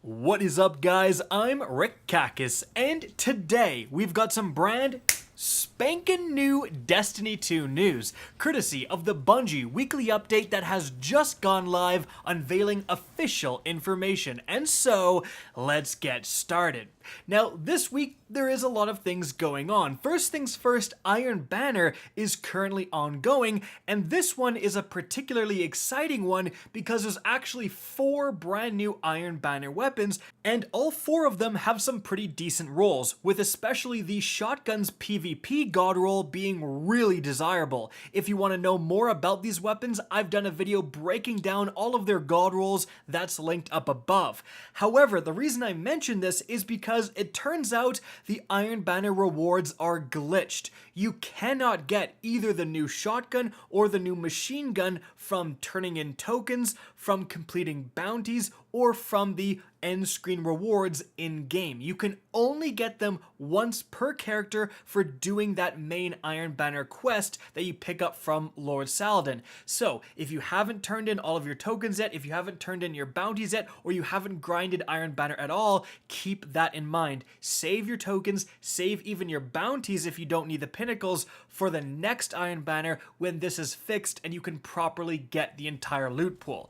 What is up, guys? I'm Rick Kakis, and today we've got some brand spankin' new Destiny 2 news, courtesy of the Bungie weekly update that has just gone live, unveiling official information. And so, let's get started. Now, this week, there is a lot of things going on. First things first, Iron Banner is currently ongoing, and this one is a particularly exciting one because there's actually 4 brand new Iron Banner weapons, and all 4 of them have some pretty decent roles, with especially the Shotgun's PvP god roll being really desirable. If you want to know more about these weapons, I've done a video breaking down all of their god rolls that's linked up above. However, the reason I mention this is because it turns out the Iron Banner rewards are glitched. You cannot get either the new shotgun or the new machine gun from turning in tokens, from completing bounties, or from the end screen rewards in game. You can only get them once per character for doing that main Iron Banner quest that you pick up from Lord Saladin. So if you haven't turned in all of your tokens yet, if you haven't turned in your bounties yet, or you haven't grinded Iron Banner at all, keep that in mind. Save your tokens, save even your bounties if you don't need the pinnacles for the next Iron Banner when this is fixed and you can properly get the entire loot pool.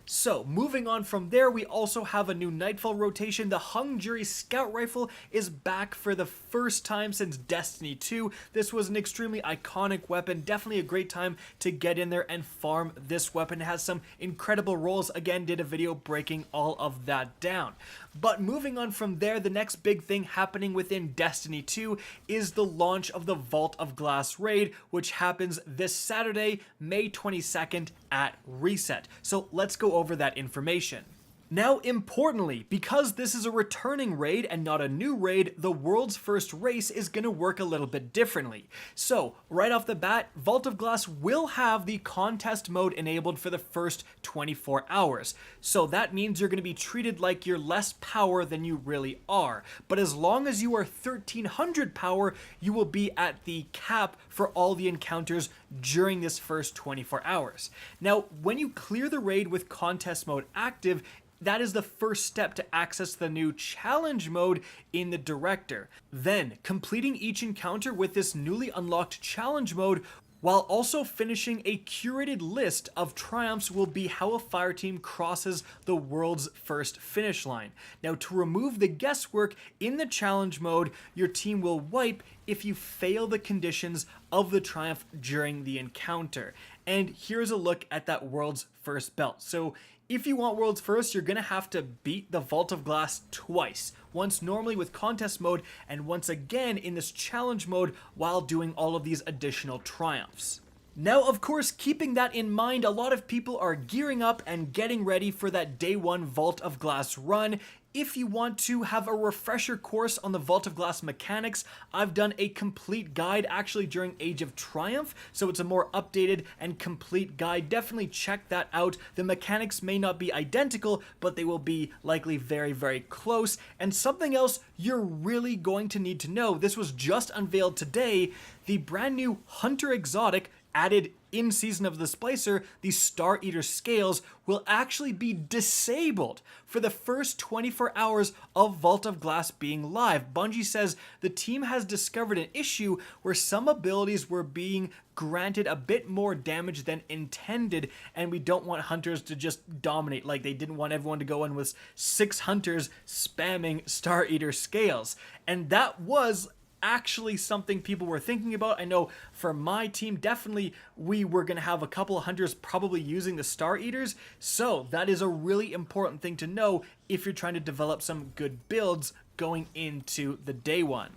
So, moving on from there, we also have a new Nightfall rotation. The Hung Jury Scout Rifle is back for the first time since Destiny 2. This was an extremely iconic weapon, definitely a great time to get in there and farm this weapon. It has some incredible rolls. Again, did a video breaking all of that down. But moving on from there, the next big thing happening within Destiny 2 is the launch of the Vault of Glass raid, which happens this Saturday, May 22nd at Reset. So let's go over that information. Now, importantly, because this is a returning raid and not a new raid, the world's first race is going to work a little bit differently. So, right off the bat, Vault of Glass will have the contest mode enabled for the first 24 hours. So that means you're going to be treated like you're less power than you really are. But as long as you are 1300 power, you will be at the cap for all the encounters during this first 24 hours. Now, when you clear the raid with contest mode active, that is the first step to access the new challenge mode in the director. Then, completing each encounter with this newly unlocked challenge mode while also finishing a curated list of triumphs will be how a fireteam crosses the world's first finish line. Now, to remove the guesswork in the challenge mode, your team will wipe if you fail the conditions of the triumph during the encounter. And here's a look at that world's first belt. So, if you want world's first, you're going to have to beat the Vault of Glass twice. Once normally with contest mode, and once again in this challenge mode while doing all of these additional triumphs. Now, of course, keeping that in mind, a lot of people are gearing up and getting ready for that day 1 Vault of Glass run. If you want to have a refresher course on the Vault of Glass mechanics, I've done a complete guide actually during Age of Triumph, so it's a more updated and complete guide. Definitely check that out. The mechanics may not be identical, but they will be likely very, very close. And something else you're really going to need to know, this was just unveiled today, the brand new Hunter Exotic added in Season of the Splicer, the Star Eater scales will actually be disabled for the first 24 hours of Vault of Glass being live. Bungie says the team has discovered an issue where some abilities were being granted a bit more damage than intended, and we don't want hunters to just dominate. Like, they didn't want everyone to go in with 6 hunters spamming Star Eater scales. And that was actually something people were thinking about. I know for my team, definitely we were going to have a couple of hunters probably using the Star Eaters, so that is a really important thing to know if you're trying to develop some good builds going into the day 1.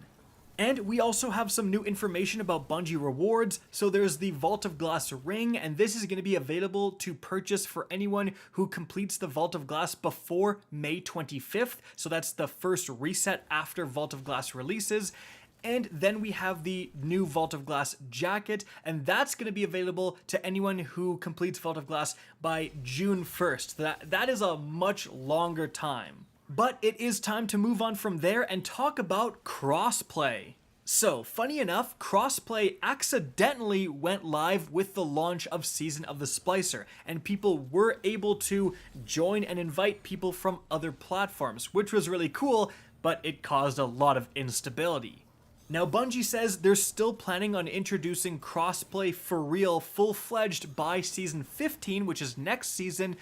And we also have some new information about Bungie rewards. So there's the Vault of Glass ring, and this is going to be available to purchase for anyone who completes the Vault of Glass before May 25th. So that's the first reset after Vault of Glass releases. And then we have the new Vault of Glass jacket, and that's going to be available to anyone who completes Vault of Glass by June 1st. That is a much longer time. But it is time to move on from there and talk about crossplay. So, funny enough, Crossplay accidentally went live with the launch of Season of the Splicer, and people were able to join and invite people from other platforms, which was really cool, but it caused a lot of instability. Now, Bungie says they're still planning on introducing crossplay for real, full-fledged by Season 15, which is next season,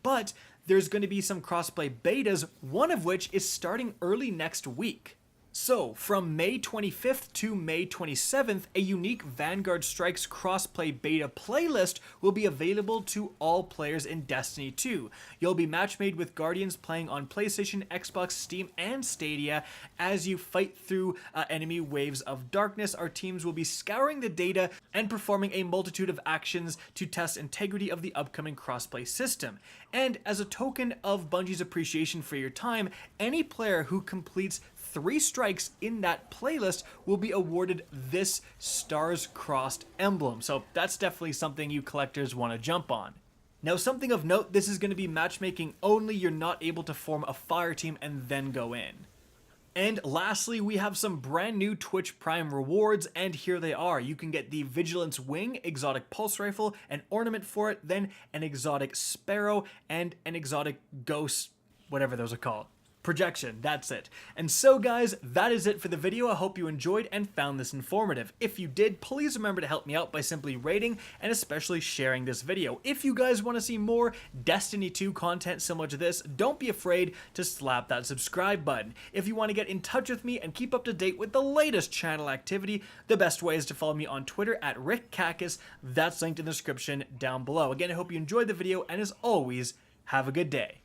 but there's going to be some crossplay betas, one of which is starting early next week. So, from May 25th to May 27th, a unique Vanguard Strikes crossplay beta playlist will be available to all players in Destiny 2. You'll be match-made with Guardians playing on PlayStation, Xbox, Steam, and Stadia. As you fight through enemy waves of darkness, our teams will be scouring the data and performing a multitude of actions to test integrity of the upcoming crossplay system. And as a token of Bungie's appreciation for your time, any player who completes 3 strikes in that playlist will be awarded this Stars Crossed emblem. So that's definitely something you collectors want to jump on. Now, something of note, this is going to be matchmaking only. You're not able to form a fire team and then go in. And lastly, we have some brand new Twitch Prime rewards, and here they are. You can get the Vigilance Wing, exotic pulse rifle, an ornament for it, then an exotic sparrow, and an exotic ghost, whatever those are called. Projection, that's it. And so guys, that is it for the video. I hope you enjoyed and found this informative. If you did, please remember to help me out by simply rating and especially sharing this video. If you guys want to see more Destiny 2 content similar to this, don't be afraid to slap that subscribe button. If you want to get in touch with me and keep up to date with the latest channel activity, the best way is to follow me on Twitter at RickKakis. That's linked in the description down below. Again, I hope you enjoyed the video, and as always, have a good day.